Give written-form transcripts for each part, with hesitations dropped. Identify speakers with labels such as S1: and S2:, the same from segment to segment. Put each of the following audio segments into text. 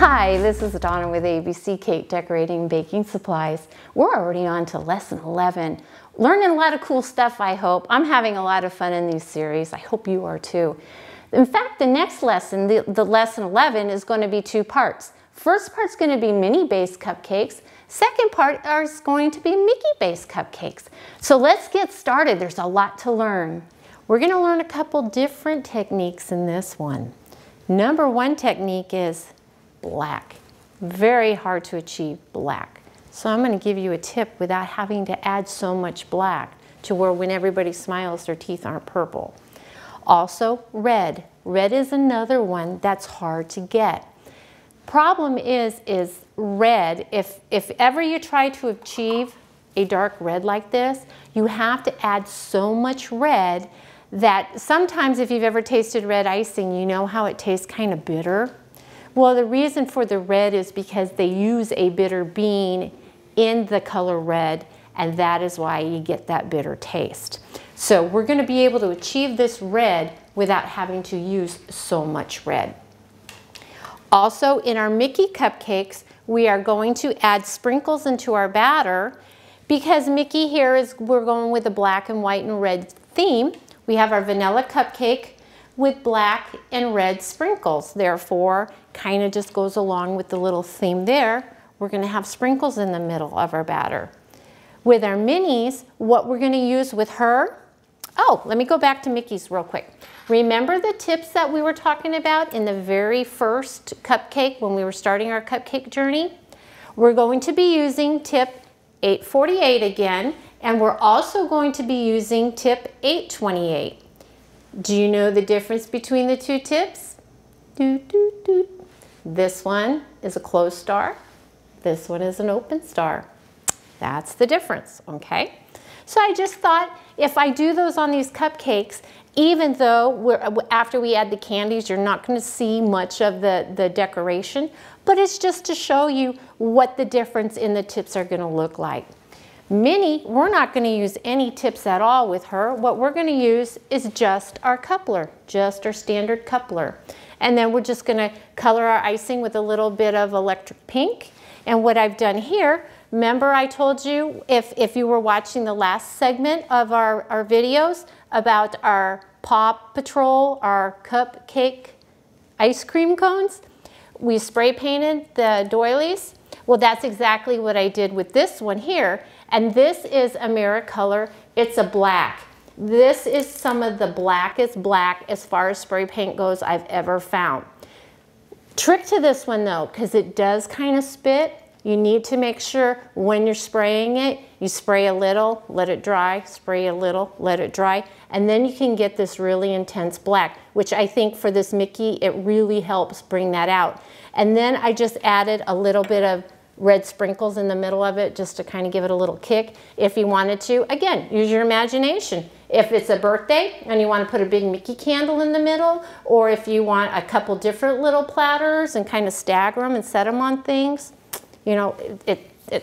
S1: Hi, this is Donna with ABC Cake Decorating and Baking Supplies. We're already on to lesson 11. Learning a lot of cool stuff, I hope. I'm having a lot of fun in these series. I hope you are too. In fact, the next lesson, the lesson 11, is going to be two parts. First part's going to be Minnie-based cupcakes. Second part is going to be Mickey-based cupcakes. So let's get started. There's a lot to learn. We're going to learn a couple different techniques in this one. Number one technique is black. Very hard to achieve black. So I'm going to give you a tip without having to add so much black to where when everybody smiles their teeth aren't purple. Also red. Red is another one that's hard to get. Problem is red, if ever you try to achieve a dark red like this, you have to add so much red that sometimes if you've ever tasted red icing, you know how it tastes kind of bitter. Well, the reason for the red is because they use a bitter bean in the color red, and that is why you get that bitter taste. So we're going to be able to achieve this red without having to use so much red. Also, in our Mickey cupcakes, we are going to add sprinkles into our batter because Mickey here we're going with a black and white and red theme. We have our vanilla cupcake with black and red sprinkles. Therefore, kind of just goes along with the little theme there. We're going to have sprinkles in the middle of our batter. With our minis, what we're going to use with her, oh, let me go back to Mickey's real quick. Remember the tips that we were talking about in the very first cupcake when we were starting our cupcake journey? We're going to be using tip 848 again, and we're also going to be using tip 828. Do you know the difference between the two tips? This one is a closed star. This one is an open star. That's the difference, okay? So I just thought if I do those on these cupcakes, even though after we add the candies, you're not going to see much of the decoration, but it's just to show you what the difference in the tips are going to look like. Minnie, we're not going to use any tips at all with her. What we're going to use is just our coupler, just our standard coupler. And then we're just going to color our icing with a little bit of electric pink. And what I've done here, remember I told you if you were watching the last segment of our videos about our Paw Patrol, our cupcake ice cream cones, we spray painted the doilies. Well, that's exactly what I did with this one here. And this is Americolor. It's a black. This is some of the blackest black as far as spray paint goes I've ever found. Trick to this one though, because it does kind of spit. You need to make sure when you're spraying it, you spray a little, let it dry, spray a little, let it dry, and then you can get this really intense black, which I think for this Mickey, it really helps bring that out. And then I just added a little bit of red sprinkles in the middle of it just to kind of give it a little kick if you wanted to. Again, use your imagination. If it's a birthday and you want to put a big Mickey candle in the middle, or if you want a couple different little platters and kind of stagger them and set them on things, you know,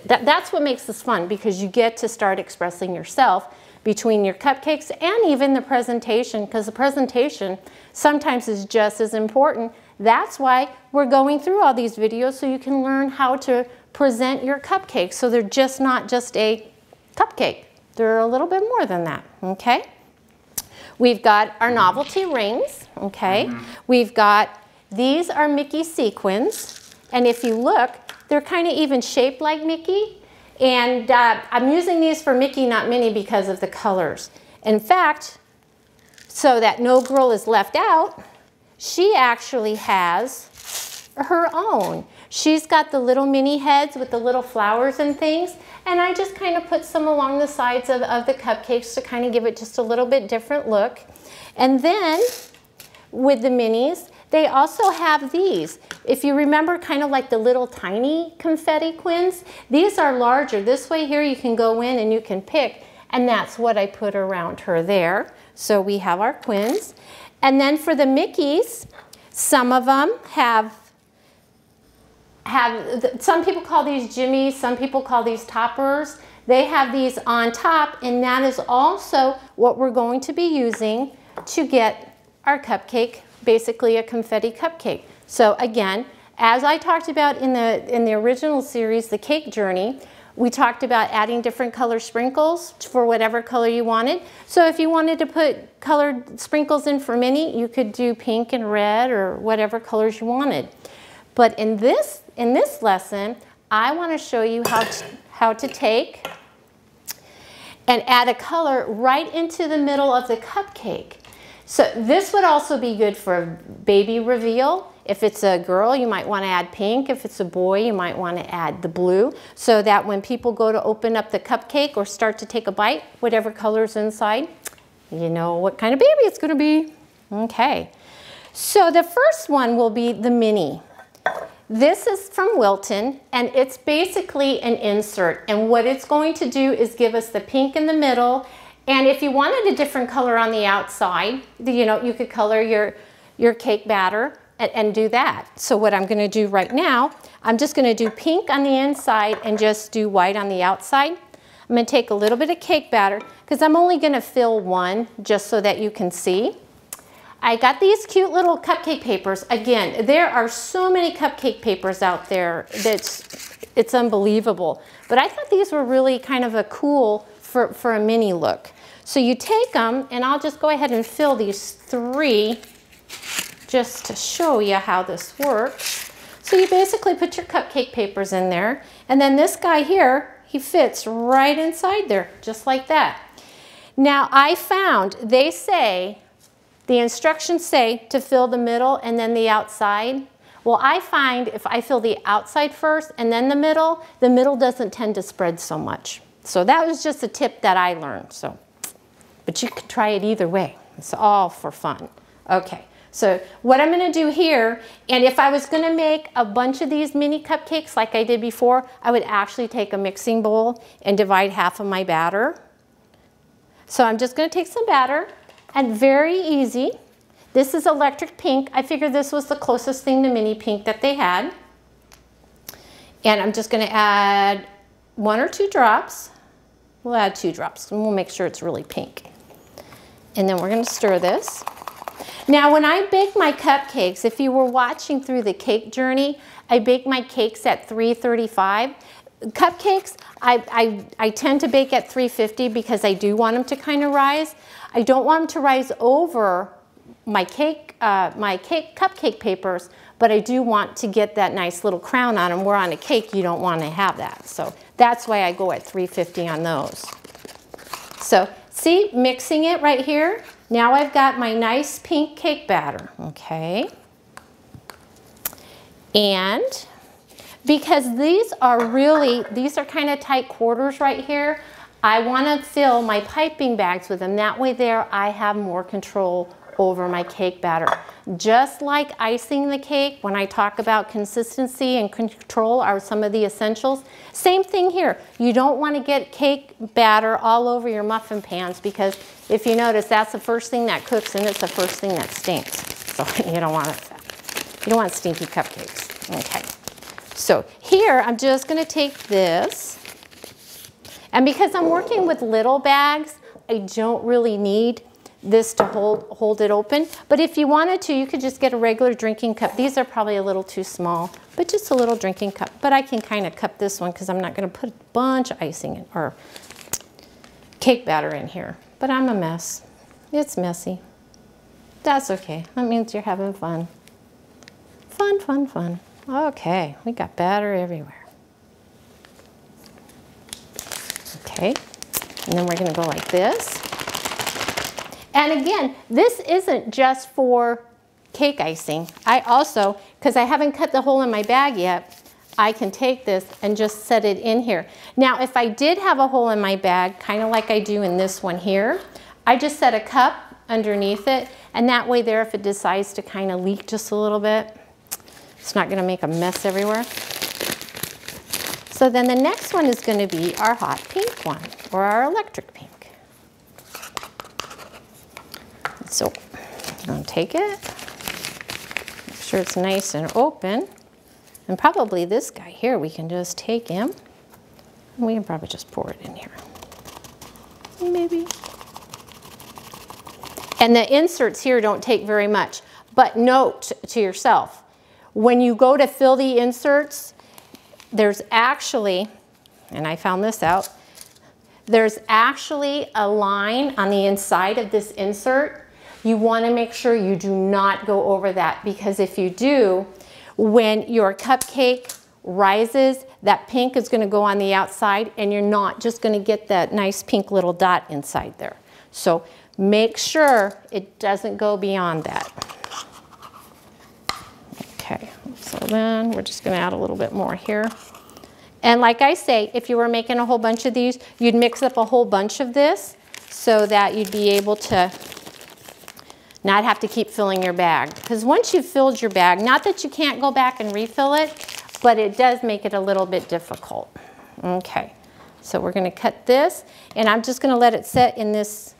S1: that's what makes this fun, because you get to start expressing yourself between your cupcakes and even the presentation, because the presentation sometimes is just as important. That's why we're going through all these videos, so you can learn how to present your cupcakes so they're just not just a cupcake. They're a little bit more than that, okay? We've got our novelty rings, okay? We've got, these are Mickey sequins, and if you look, they're kind of even shaped like Mickey, and I'm using these for Mickey, not Minnie, because of the colors. In fact, so that no girl is left out, she actually has her own. She's got the little mini heads with the little flowers and things, and I just kind of put some along the sides of the cupcakes to kind of give it just a little bit different look. And then with the minis, they also have these. If you remember, kind of like the little tiny confetti quins, these are larger. This way here you can go in and you can pick, and that's what I put around her there. So we have our quins. And then for the Mickeys, some of them have some people call these jimmies, some people call these toppers. They have these on top, and that is also what we're going to be using to get our cupcake, basically a confetti cupcake. So again, As I talked about in the original series, The Cake Journey, we talked about adding different color sprinkles for whatever color you wanted. So if you wanted to put colored sprinkles in for Minnie, you could do pink and red or whatever colors you wanted. But in this lesson, I want to show you how to take and add a color right into the middle of the cupcake. So this would also be good for a baby reveal. If it's a girl, you might want to add pink. If it's a boy, you might want to add the blue, so that when people go to open up the cupcake or start to take a bite, whatever color's inside, you know what kind of baby it's going to be. Okay, so the first one will be the Minnie. This is from Wilton, and it's basically an insert, and what it's going to do is give us the pink in the middle, and if you wanted a different color on the outside, you know, you could color your cake batter and do that. So what I'm going to do right now, I'm just going to do pink on the inside and just do white on the outside. I'm going to take a little bit of cake batter because I'm only going to fill one just so that you can see. I got these cute little cupcake papers. Again, there are so many cupcake papers out there that it's unbelievable. But I thought these were really kind of a cool for a mini look. So you take them, and I'll just go ahead and fill these 3 just to show you how this works. So you basically put your cupcake papers in there, and then this guy here, he fits right inside there, just like that. Now I found, they say, the instructions say to fill the middle and then the outside. Well, I find if I fill the outside first and then the middle doesn't tend to spread so much. So that was just a tip that I learned. So, but you could try it either way. It's all for fun. Okay. So what I'm going to do here, and if I was going to make a bunch of these mini cupcakes like I did before, I would actually take a mixing bowl and divide half of my batter. So I'm just going to take some batter, and very easy. This is electric pink. I figured this was the closest thing to mini pink that they had. And I'm just going to add 1 or 2 drops. We'll add 2 drops, and we'll make sure it's really pink. And then we're going to stir this. Now when I bake my cupcakes, if you were watching through the cake journey, I bake my cakes at 335. Cupcakes, I tend to bake at 350 because I do want them to kind of rise. I don't want them to rise over my cupcake papers, but I do want to get that nice little crown on them, where on a cake you don't want to have that. So that's why I go at 350 on those. So see, mixing it right here. Now I've got my nice pink cake batter, okay? And because these are kind of tight quarters right here, I want to fill my piping bags with them. That way there I have more control over my cake batter. Just like icing the cake, when I talk about consistency and control are some of the essentials. Same thing here. You don't want to get cake batter all over your muffin pans, because if you notice, that's the first thing that cooks and it's the first thing that stinks. So you don't want it. You don't want stinky cupcakes. Okay. So here I'm just going to take this. And because I'm working with little bags, I don't really need this to hold it open. But if you wanted to, you could just get a regular drinking cup. These are probably a little too small, but just a little drinking cup. But I can kind of cup this one because I'm not going to put a bunch of icing in, or cake batter in here. But I'm a mess. It's messy. That's okay. That means you're having fun. Fun, fun, fun. Okay, we got batter everywhere. Okay, and then we're going to go like this. And again, this isn't just for cake icing. I also, because I haven't cut the hole in my bag yet, I can take this and just set it in here. Now, if I did have a hole in my bag, kind of like I do in this one here, I just set a cup underneath it, and that way there, if it decides to kind of leak just a little bit, it's not going to make a mess everywhere. So then the next one is going to be our hot pink one, or our electric pink. So I'm going to take it, make sure it's nice and open, and probably this guy here, we can just take him, and we can probably just pour it in here, maybe. And the inserts here don't take very much, but note to yourself, when you go to fill the inserts, there's actually, and I found this out, there's actually a line on the inside of this insert. You want to make sure you do not go over that, because if you do, when your cupcake rises, that pink is going to go on the outside and you're not just going to get that nice pink little dot inside there. So make sure it doesn't go beyond that. Okay, so then we're just going to add a little bit more here. And like I say, if you were making a whole bunch of these, you'd mix up a whole bunch of this so that you'd be able to not have to keep filling your bag. Because once you've filled your bag, not that you can't go back and refill it, but it does make it a little bit difficult. Okay, so we're going to cut this, and I'm just going to let it set in this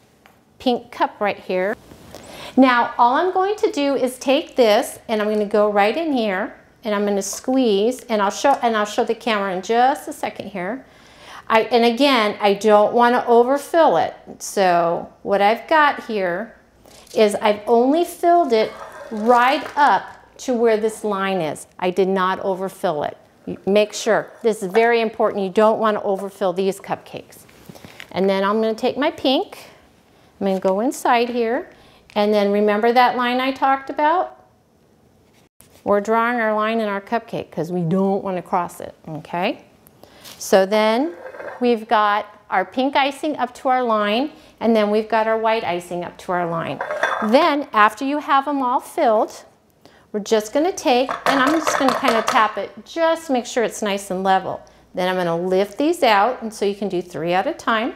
S1: pink cup right here. Now, all I'm going to do is take this, and I'm going to go right in here, and I'm going to squeeze, and I'll show the camera in just a second here. And again, I don't want to overfill it. So what I've got here is I've only filled it right up to where this line is. I did not overfill it. Make sure, this is very important, you don't want to overfill these cupcakes. And then I'm going to take my pink, I'm going to go inside here, and then remember that line I talked about? We're drawing our line in our cupcake because we don't want to cross it, okay? So then we've got our pink icing up to our line, and then we've got our white icing up to our line. Then after you have them all filled, we're just going to take, and I'm just going to kind of tap it, just make sure it's nice and level. Then I'm going to lift these out, and so you can do 3 at a time.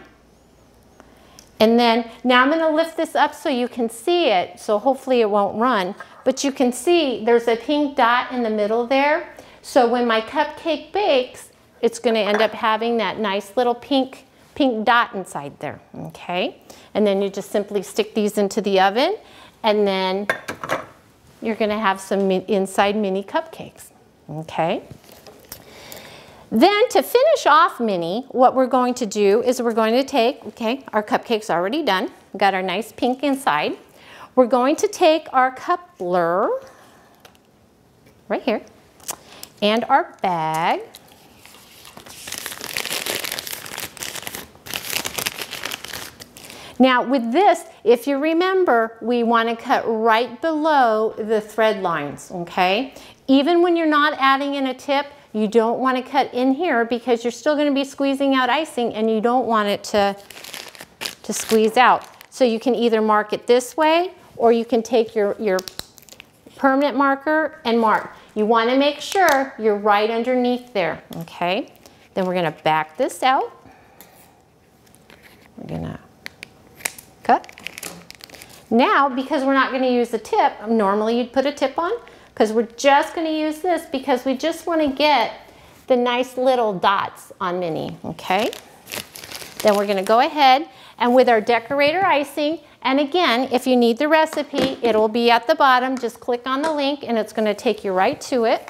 S1: And then now I'm going to lift this up so you can see it, so hopefully it won't run. But you can see there's a pink dot in the middle there. So when my cupcake bakes, it's going to end up having that nice little pink dot inside there, okay? And then you just simply stick these into the oven, and then you're going to have some inside mini cupcakes, okay? Then to finish off mini, what we're going to do is we're going to take, okay, our cupcake's already done. We've got our nice pink inside. We're going to take our coupler, right here, and our bag. Now with this, if you remember, we want to cut right below the thread lines, okay? Even when you're not adding in a tip, you don't want to cut in here because you're still going to be squeezing out icing and you don't want it to squeeze out. So you can either mark it this way or you can take your permanent marker and mark. You want to make sure you're right underneath there, okay? Then we're going to back this out. We're going to cut. Now, because we're not going to use the tip, normally you'd put a tip on, because we're just going to use this because we just want to get the nice little dots on mini, okay? Then we're going to go ahead and with our decorator icing, and again, if you need the recipe, it'll be at the bottom. Just click on the link and it's going to take you right to it.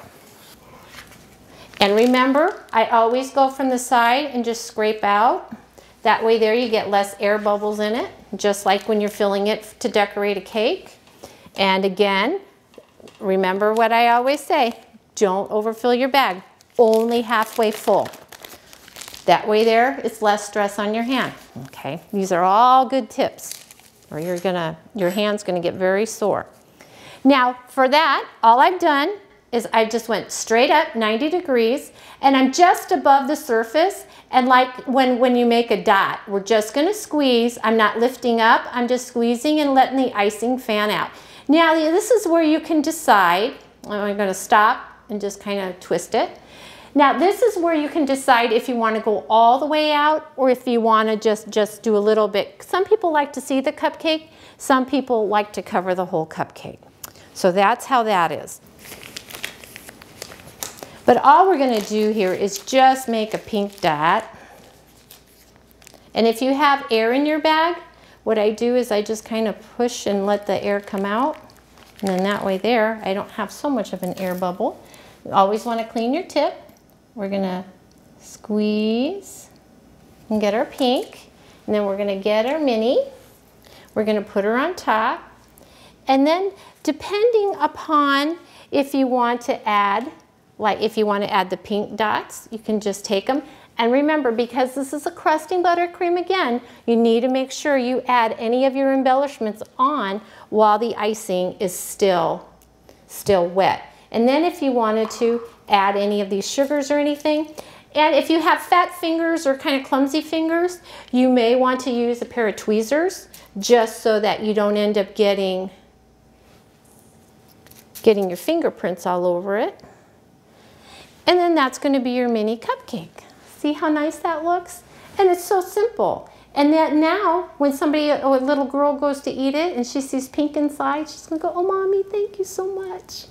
S1: And remember, I always go from the side and just scrape out. That way there you get less air bubbles in it, just like when you're filling it to decorate a cake. And again, remember what I always say, don't overfill your bag, only halfway full. That way there, it's less stress on your hand, okay? These are all good tips, or your hand's gonna get very sore. Now, for that, all I've done is I just went straight up 90 degrees, and I'm just above the surface, and like when you make a dot, we're just gonna squeeze. I'm not lifting up, I'm just squeezing and letting the icing fan out. Now, this is where you can decide, I'm going to stop and just kind of twist it. Now, this is where you can decide if you want to go all the way out or if you want to just do a little bit. Some people like to see the cupcake, some people like to cover the whole cupcake. So that's how that is. But all we're going to do here is just make a pink dot. And if you have air in your bag, what I do is I just kind of push and let the air come out. And then that way there, I don't have so much of an air bubble. You always want to clean your tip. We're going to squeeze and get our pink. And then we're going to get our mini. We're going to put her on top. And then depending upon If you want to add, like if you want to add the pink dots, you can just take them. And remember, because this is a crusting buttercream again, you need to make sure you add any of your embellishments on while the icing is still wet. And then if you wanted to add any of these sugars or anything, and if you have fat fingers or kind of clumsy fingers, you may want to use a pair of tweezers just so that you don't end up getting your fingerprints all over it. And then that's going to be your mini cupcake. See how nice that looks? And it's so simple. And that now, when a little girl goes to eat it and she sees pink inside, she's going to go, oh, Mommy, thank you so much.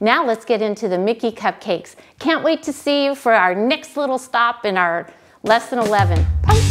S1: Now let's get into the Mickey cupcakes. Can't wait to see you for our next little stop in our lesson 11. Bye.